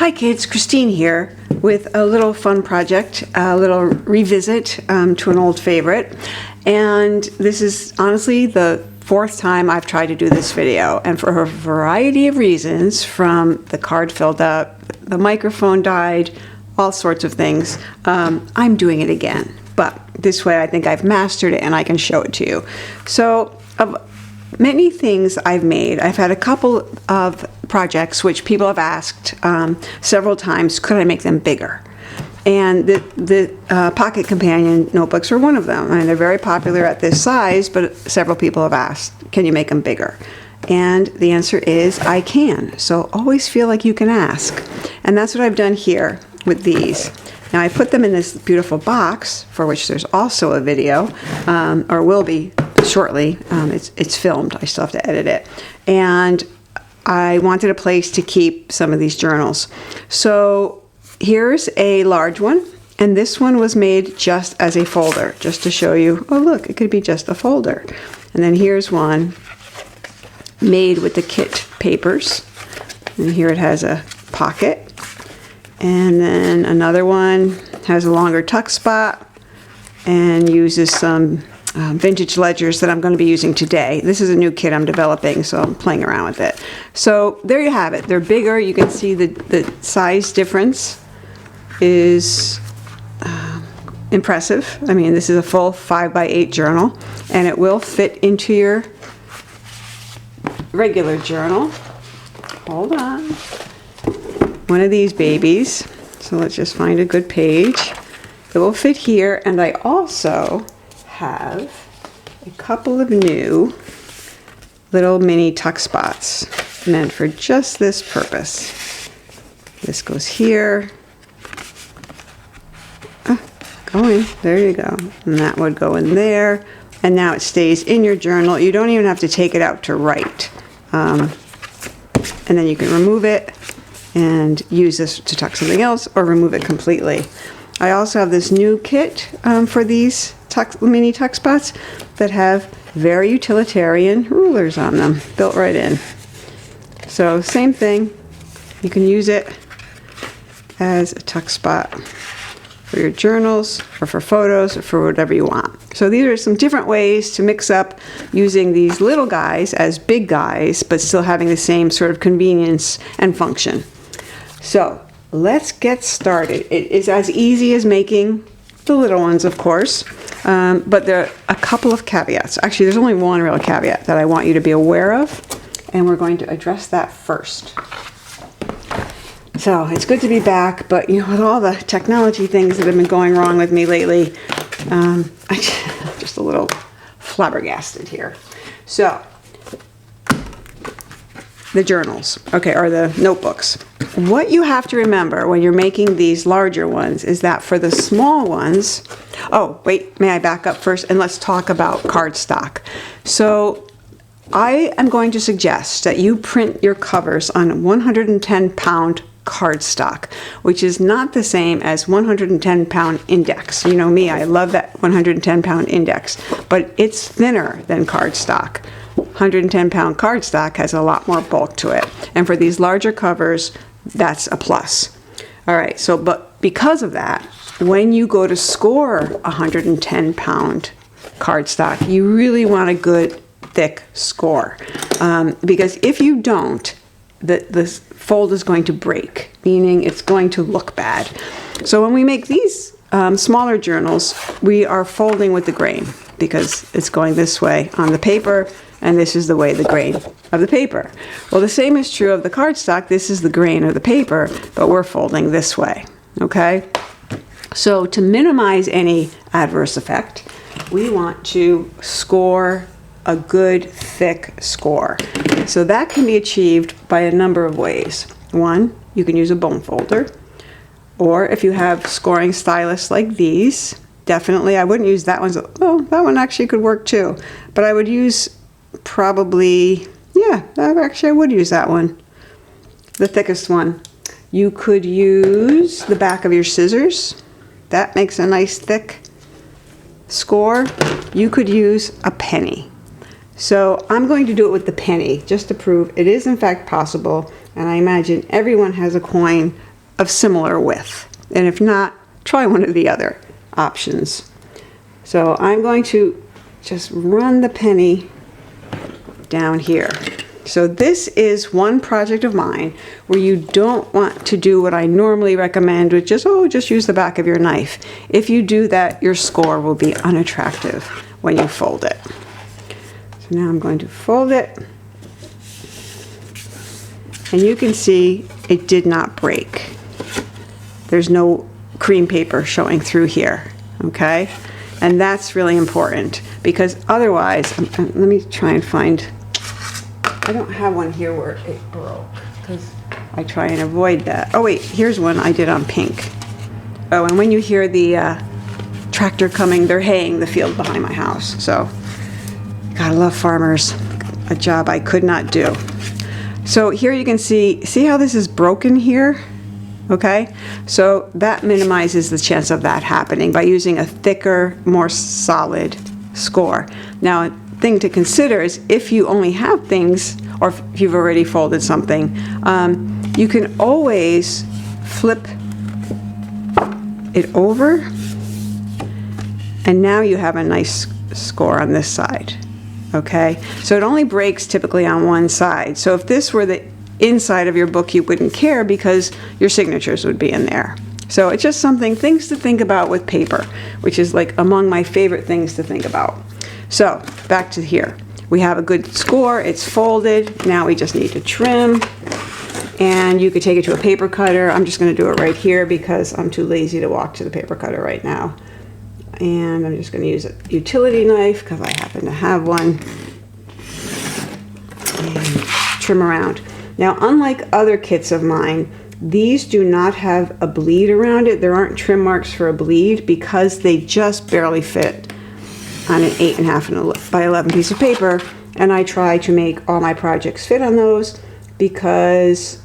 Hi kids, Christine here with a little fun project, a little revisit to an old favorite. And this is honestly the fourth time I've tried to do this video, and for a variety of reasons, from the card filled up, the microphone died, all sorts of things, I'm doing it again. But this way I think I've mastered it and I can show it to you. So of many things I've made, I've had a couple of projects which people have asked several times, could I make them bigger? And the Pocket Companion notebooks are one of them. I mean, they're very popular at this size, but several people have asked, can you make them bigger? And the answer is, I can. So always feel like you can ask. And that's what I've done here with these. Now I put them in this beautiful box, for which there's also a video, or will be shortly. It's filmed, I still have to edit it. And I wanted a place to keep some of these journals. So here's a large one, and this one was made just as a folder, just to show you, oh look, it could be just a folder. And then here's one made with the kit papers, and here it has a pocket. And then another one has a longer tuck spot and uses some vintage ledgers that I'm going to be using today. This is a new kit I'm developing, so I'm playing around with it. So there you have it. They're bigger. You can see the size difference is impressive. I mean, this is a full 5x8 journal, and it will fit into your regular journal. Hold on. One of these babies. So let's just find a good page. It will fit here, and I also have a couple of new little mini tuck spots meant for just this purpose. This goes here. Go in. There you go. And that would go in there. And now it stays in your journal. You don't even have to take it out to write. And then you can remove it and use this to tuck something else, or remove it completely. I also have this new kit for these mini tuck spots that have very utilitarian rulers on them, built right in. So same thing, you can use it as a tuck spot for your journals, or for photos, or for whatever you want. So these are some different ways to mix up using these little guys as big guys, but still having the same sort of convenience and function. So let's get started. It is as easy as making the little ones, of course, but there are a couple of caveats. Actually, there's only one real caveat that I want you to be aware of, and we're going to address that first. So it's good to be back, but you know, with all the technology things that have been going wrong with me lately, I'm just a little flabbergasted here. So the journals, okay, or the notebooks. What you have to remember when you're making these larger ones is that for the small ones, oh, wait, may I back up first? And let's talk about cardstock. So I am going to suggest that you print your covers on 110-pound cardstock, which is not the same as 110-pound index. You know me, I love that 110-pound index, but it's thinner than cardstock. 110-pound cardstock has a lot more bulk to it, and for these larger covers, that's a plus. All right, so but because of that, when you go to score a 110-pound cardstock, you really want a good thick score, because if you don't, the fold is going to break, meaning it's going to look bad. So when we make these smaller journals, we are folding with the grain, because it's going this way on the paper, and this is the way the grain of the paper. Well, the same is true of the cardstock. This is the grain of the paper, but we're folding this way, okay? So to minimize any adverse effect, we want to score a good thick score. So that can be achieved by a number of ways. One, you can use a bone folder, or if you have scoring styluses like these, definitely, I wouldn't use that one. Oh, that one actually could work too, but I would use probably, yeah, actually I would use that one, the thickest one. You could use the back of your scissors. That makes a nice thick score. You could use a penny. So I'm going to do it with the penny, just to prove it is in fact possible, and I imagine everyone has a coin of similar width. And if not, try one of the other options. So I'm going to just run the penny down here. So this is one project of mine where you don't want to do what I normally recommend, which is, just use the back of your knife. If you do that, your score will be unattractive when you fold it. So now I'm going to fold it. And you can see it did not break. There's no cream paper showing through here, okay? And that's really important because otherwise, let me try and find, I don't have one here where it broke because I try and avoid that. Oh wait, here's one I did on pink. Oh, and when you hear the tractor coming, they're haying the field behind my house. So, gotta love farmers, a job I could not do. So here you can see how this is broken here? Okay, so that minimizes the chance of that happening by using a thicker, more solid score. Now, a thing to consider is if you only have things, or if you've already folded something, you can always flip it over, and now you have a nice score on this side. Okay, so it only breaks typically on one side. So if this were the inside of your book, you wouldn't care because your signatures would be in there. So it's just things to think about with paper, which is like among my favorite things to think about. So back to here. We have a good score, it's folded. Now we just need to trim, and you could take it to a paper cutter. I'm just gonna do it right here because I'm too lazy to walk to the paper cutter right now. And I'm just going to use a utility knife because I happen to have one, and trim around. Now, unlike other kits of mine, these do not have a bleed around it. There aren't trim marks for a bleed because they just barely fit on an 8.5 by 11 piece of paper. And I try to make all my projects fit on those because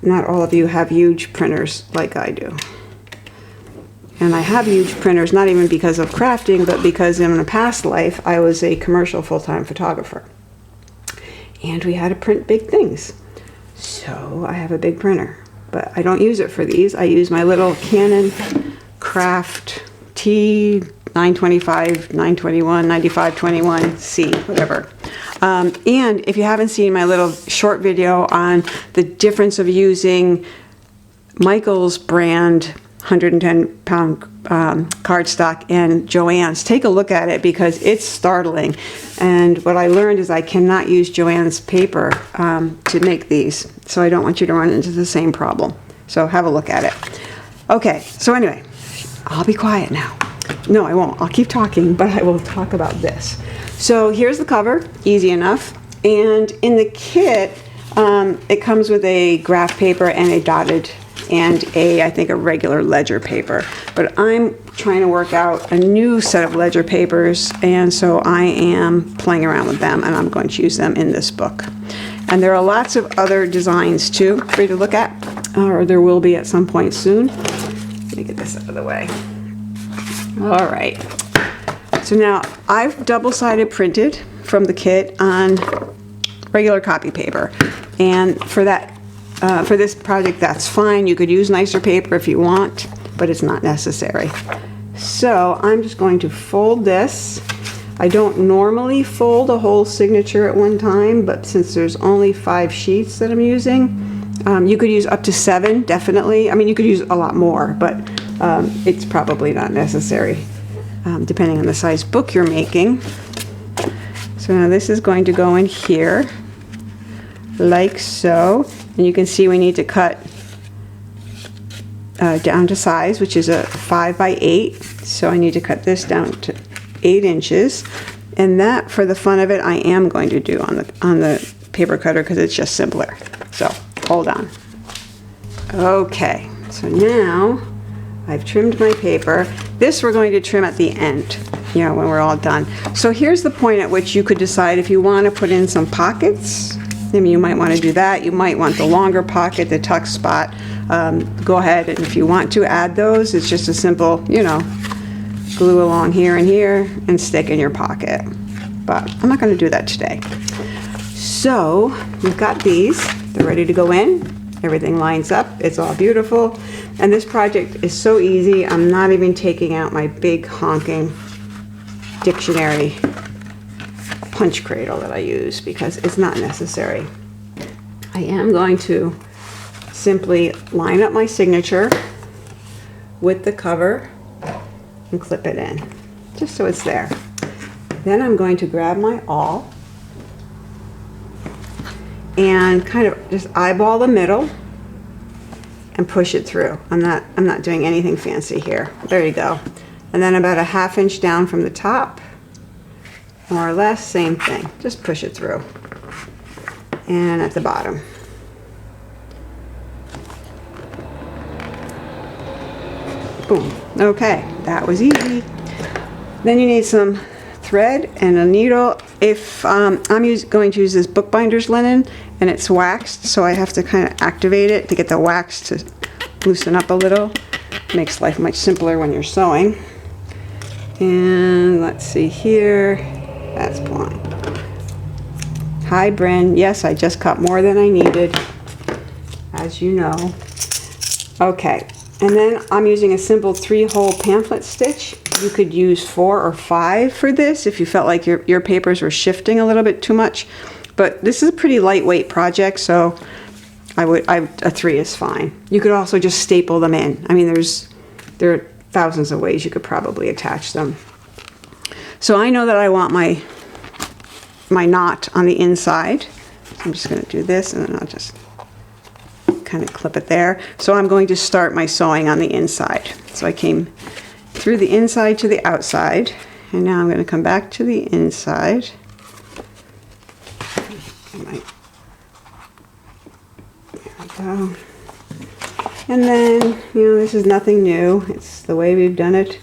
not all of you have huge printers like I do. And I have huge printers, not even because of crafting, but because in a past life, I was a commercial full-time photographer. And we had to print big things. So I have a big printer, but I don't use it for these. I use my little Canon Craft T925, 921, 9521C, whatever. And if you haven't seen my little short video on the difference of using Michael's brand 110-pound cardstock and Joann's, take a look at it because it's startling. And what I learned is I cannot use Joann's paper to make these, so I don't want you to run into the same problem. So have a look at it. Okay, so anyway, I'll be quiet now. No, I won't. I'll keep talking, but I will talk about this. So here's the cover, easy enough. And in the kit, it comes with a graph paper and a dotted and I think a regular ledger paper. But I'm trying to work out a new set of ledger papers, and so I am playing around with them, and I'm going to use them in this book. And there are lots of other designs too for you to look at, or there will be at some point soon. Let me get this out of the way. All right. So now I've double-sided printed from the kit on regular copy paper, and for that. For this project, that's fine. You could use nicer paper if you want, but it's not necessary. So I'm just going to fold this. I don't normally fold a whole signature at one time, but since there's only 5 sheets that I'm using, you could use up to 7, definitely. I mean, you could use a lot more, but it's probably not necessary, depending on the size book you're making. So now this is going to go in here, like so. And you can see we need to cut down to size, which is a 5 by 8. So I need to cut this down to 8 inches. And that, for the fun of it, I am going to do on the paper cutter because it's just simpler. So hold on. Okay, so now I've trimmed my paper. This we're going to trim at the end, when we're all done. So here's the point at which you could decide if you want to put in some pockets. I mean, you might want to do that. You might want the longer pocket, the tuck spot. Go ahead, and if you want to add those, it's just a simple, glue along here and here and stick in your pocket. But I'm not going to do that today. So we've got these. They're ready to go in. Everything lines up, it's all beautiful. And this project is so easy, I'm not even taking out my big honking dictionary punch cradle that I use because it's not necessary. I am going to simply line up my signature with the cover and clip it in, just so it's there. Then I'm going to grab my awl and kind of just eyeball the middle and push it through. I'm not doing anything fancy here. There you go. And then about a ½ inch down from the top, more or less, same thing. Just push it through. And at the bottom. Boom. Okay, that was easy. Then you need some thread and a needle. If I'm going to use this bookbinder's linen and it's waxed, so I have to kind of activate it to get the wax to loosen up a little. Makes life much simpler when you're sewing. And let's see here, that's pulling. Hi Bryn, yes, I just cut more than I needed, as you know. Okay, and then I'm using a simple 3-hole pamphlet stitch. You could use 4 or 5 for this if you felt like your papers were shifting a little bit too much. But this is a pretty lightweight project, so a 3 is fine. You could also just staple them in. I mean, there are thousands of ways you could probably attach them. So I know that I want my knot on the inside. So I'm just going to do this, and then I'll just kind of clip it there. So I'm going to start my sewing on the inside. So I came through the inside to the outside, and now I'm going to come back to the inside. There we go. And then, this is nothing new. It's the way we've done it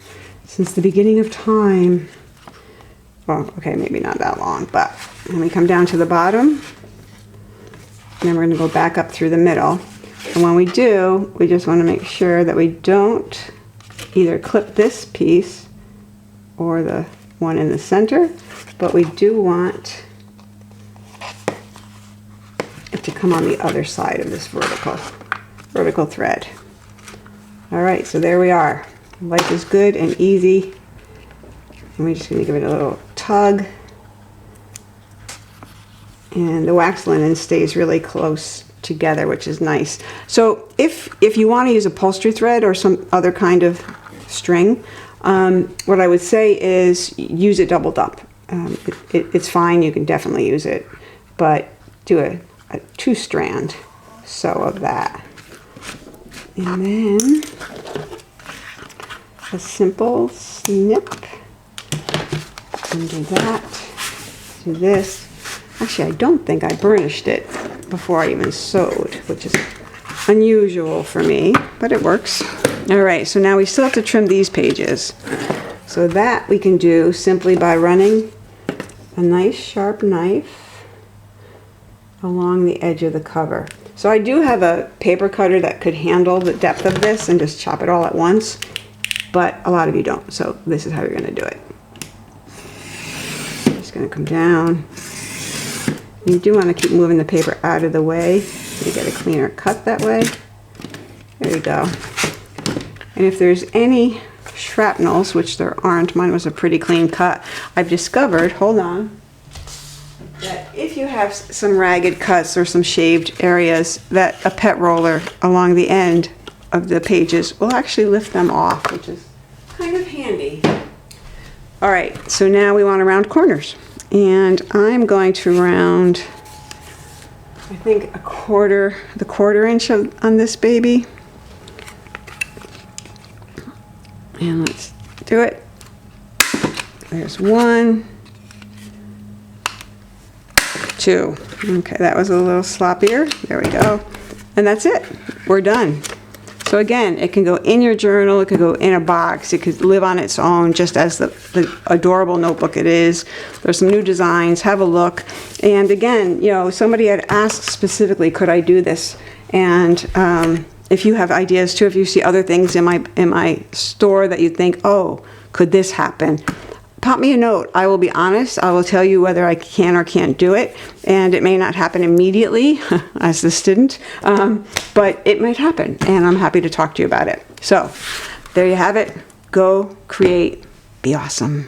since the beginning of time. Well, okay, maybe not that long, but then we come down to the bottom. And then we're going to go back up through the middle. And when we do, we just want to make sure that we don't either clip this piece or the one in the center, but we do want it to come on the other side of this vertical thread. All right, so there we are. Life is good and easy. And we're just going to give it a little tug. And the wax linen stays really close together, which is nice. So if you want to use upholstery thread or some other kind of string, what I would say is use it doubled up. It's fine, you can definitely use it, but do a 2-strand sew of that. And then a simple snip. And do that. Do this. Actually, I don't think I burnished it before I even sewed, which is unusual for me, but it works. All right, so now we still have to trim these pages. So that we can do simply by running a nice sharp knife along the edge of the cover. So I do have a paper cutter that could handle the depth of this and just chop it all at once, but a lot of you don't, so this is how you're going to do it. Just going to come down. You do want to keep moving the paper out of the way to get a cleaner cut that way. There you go. And if there's any shrapnels, which there aren't, mine was a pretty clean cut, I've discovered, hold on, that if you have some ragged cuts or some shaved areas, that a pet roller along the end of the pages will actually lift them off, which is kind of handy. All right, so now we want to round corners. And I'm going to round, I think, the quarter inch on this baby. And let's do it. There's 1, 2. Okay, that was a little sloppier. There we go. And that's it. We're done. So again, it can go in your journal, it could go in a box, it could live on its own just as the adorable notebook it is. There's some new designs, have a look. And again, somebody had asked specifically, could I do this? And if you have ideas too, if you see other things in my store that you think, oh, could this happen? pop me a note. I will be honest. I will tell you whether I can or can't do it. And it may not happen immediately as the student, but it might happen. And I'm happy to talk to you about it. So there you have it. Go create. Be awesome.